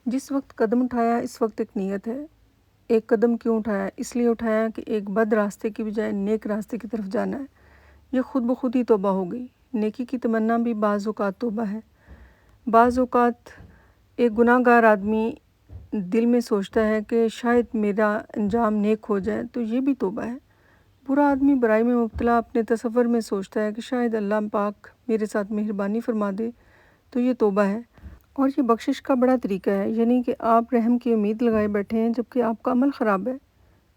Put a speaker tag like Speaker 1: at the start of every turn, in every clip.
Speaker 1: جس وقت قدم اٹھایا اس وقت ایک نیت ہے۔ ایک قدم کیوں اٹھایا؟ اس لیے اٹھایا کہ ایک بد راستے کی بجائے نیک راستے کی طرف جانا ہے۔ یہ خود بخود ہی توبہ ہو گئی۔ نیکی کی تمنا بھی بعض اوقات توبہ ہے۔ بعض اوقات ایک گناہ گار آدمی دل میں سوچتا ہے کہ شاید میرا انجام نیک ہو جائے، تو یہ بھی توبہ ہے۔ برا آدمی برائی میں مبتلا اپنے تصور میں سوچتا ہے کہ شاید اللہ پاک میرے ساتھ مہربانی فرما دے، تو یہ توبہ ہے۔ اور یہ بخشش کا بڑا طریقہ ہے، یعنی کہ آپ رحم کی امید لگائے بیٹھے ہیں جبکہ آپ کا عمل خراب ہے۔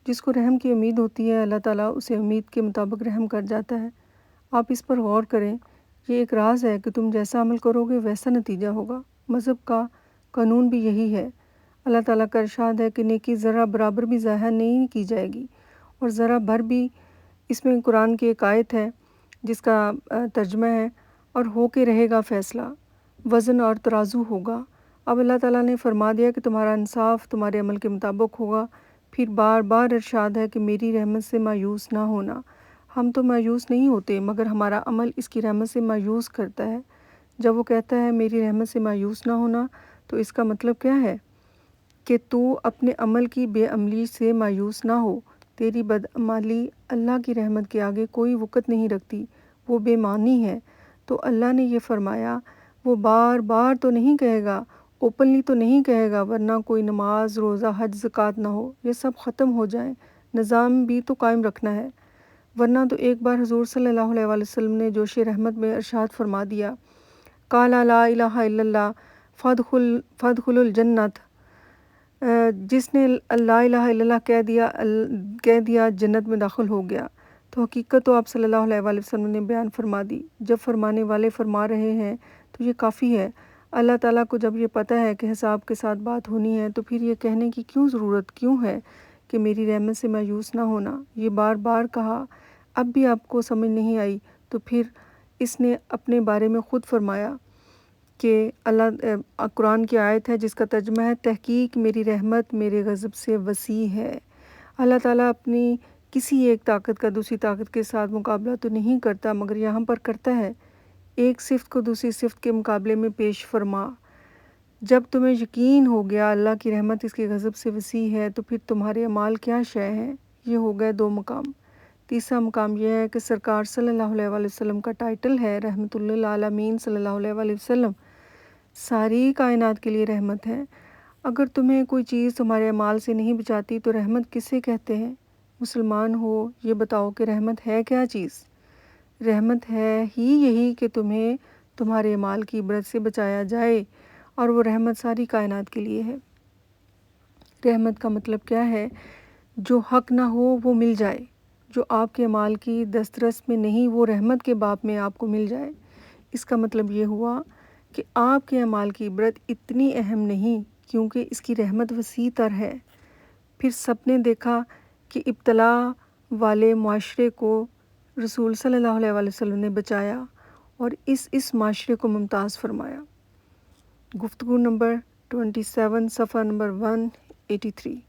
Speaker 1: جس کو رحم کی امید ہوتی ہے اللہ تعالیٰ اسے امید کے مطابق رحم کر جاتا ہے۔ آپ اس پر غور کریں، یہ ایک راز ہے کہ تم جیسا عمل کرو گے ویسا نتیجہ ہوگا۔ مذہب کا قانون بھی یہی ہے۔ اللہ تعالیٰ کا ارشاد ہے کہ نیکی ذرہ برابر بھی ضائع نہیں کی جائے گی، اور ذرہ بھر بھی، اس میں قرآن کی ایک آیت ہے جس کا ترجمہ ہے، اور ہو کے رہے گا فیصلہ، وزن اور ترازو ہوگا۔ اب اللہ تعالیٰ نے فرما دیا کہ تمہارا انصاف تمہارے عمل کے مطابق ہوگا۔ پھر بار بار ارشاد ہے کہ میری رحمت سے مایوس نہ ہونا۔ ہم تو مایوس نہیں ہوتے، مگر ہمارا عمل اس کی رحمت سے مایوس کرتا ہے۔ جب وہ کہتا ہے میری رحمت سے مایوس نہ ہونا، تو اس کا مطلب کیا ہے؟ کہ تو اپنے عمل کی بے عملی سے مایوس نہ ہو۔ تیری بدعملی اللہ کی رحمت کے آگے کوئی وقت نہیں رکھتی، وہ بے معنی ہے۔ تو اللہ نے یہ فرمایا، وہ بار بار تو نہیں کہے گا، اوپنلی تو نہیں کہے گا، ورنہ کوئی نماز روزہ حج زکوٰۃ نہ ہو، یہ سب ختم ہو جائیں، نظام بھی تو قائم رکھنا ہے۔ ورنہ تو ایک بار حضور صلی اللہ علیہ وآلہ وسلم نے جوش رحمت میں ارشاد فرما دیا، قال لا الہ الا اللہ فادخل الجنت، جس نے لا الہ الا اللہ کہہ دیا جنت میں داخل ہو گیا۔ تو حقیقت تو آپ صلی اللہ علیہ وآلہ وسلم نے بیان فرما دی۔ جب فرمانے والے فرما رہے ہیں تو یہ کافی ہے۔ اللہ تعالیٰ کو جب یہ پتہ ہے کہ حساب کے ساتھ بات ہونی ہے، تو پھر یہ کہنے کی ضرورت کیوں ہے کہ میری رحمت سے مایوس نہ ہونا؟ یہ بار بار کہا، اب بھی آپ کو سمجھ نہیں آئی؟ تو پھر اس نے اپنے بارے میں خود فرمایا کہ قرآن کی آیت ہے جس کا ترجمہ ہے، تحقیق میری رحمت میرے غضب سے وسیع ہے۔ اللہ تعالیٰ اپنی کسی ایک طاقت کا دوسری طاقت کے ساتھ مقابلہ تو نہیں کرتا، مگر یہاں پر کرتا ہے۔ ایک صفت کو دوسری صفت کے مقابلے میں پیش فرما۔ جب تمہیں یقین ہو گیا اللہ کی رحمت اس کے غضب سے وسیع ہے، تو پھر تمہارے اعمال کیا شے ہیں؟ یہ ہو گئے 2 مقام۔ تیسرا مقام یہ ہے کہ سرکار صلی اللہ علیہ وآلہ وسلم کا ٹائٹل ہے رحمت للعالمین صلی اللہ علیہ وآلہ وسلم، ساری کائنات کے لیے رحمت ہے۔ اگر تمہیں کوئی چیز تمہارے اعمال سے نہیں بچاتی تو رحمت کسے کہتے ہیں؟ مسلمان ہو، یہ بتاؤ کہ رحمت ہے کیا چیز؟ رحمت ہے ہی یہی کہ تمہیں تمہارے اعمال کی عبرت سے بچایا جائے، اور وہ رحمت ساری کائنات کے لیے ہے۔ رحمت کا مطلب کیا ہے؟ جو حق نہ ہو وہ مل جائے، جو آپ کے اعمال کی دسترس میں نہیں وہ رحمت کے باب میں آپ کو مل جائے۔ اس کا مطلب یہ ہوا کہ آپ کے اعمال کی عبرت اتنی اہم نہیں، کیونکہ اس کی رحمت وسیع تر ہے۔ پھر سب نے دیکھا کہ ابتلا والے معاشرے کو رسول صلی اللہ علیہ وآلہ وسلم نے بچایا اور اس معاشرے کو ممتاز فرمایا۔ گفتگو نمبر 27، صفحہ نمبر 183۔